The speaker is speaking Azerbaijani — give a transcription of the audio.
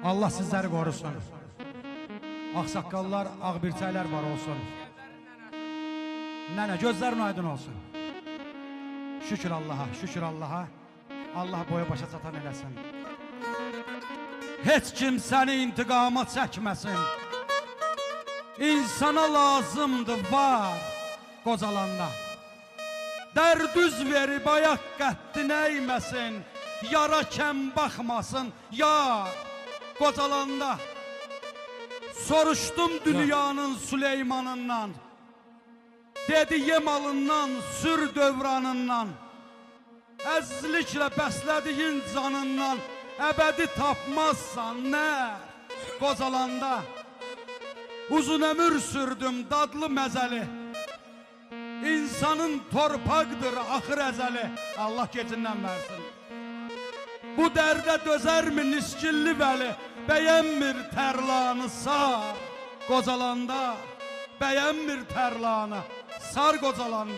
Allah sizləri qorusun. Ağsaqqallar, ağbirçəklər var olsun. Nənə, gözlərin aydın olsun. Şükür Allaha, şükür Allaha. Allah boya başa çatan eləsin. Heç kim səni intiqama çəkməsin. İnsana lazımdır, var qocalanda. Dərdüz verib ayaq qəddin əyməsin. Yara kəm baxmasın, yar qocalanda. Soruşdum dünyanın Süleymanından. Dedi yemalından, sür dövranından. Əzizliklə bəslədiyin canından. Əbədi tapmazsan nə qocalanda. Uzun ömür sürdüm dadlı məzəli. İnsanın torpaqdır axır əzəli. Allah gecindən versin. Bu dərdə dözərmi niskilli vəli? Bəyənmir tərlanı sar qocalanda. Bəyənmir tərlanı sar qocalanda.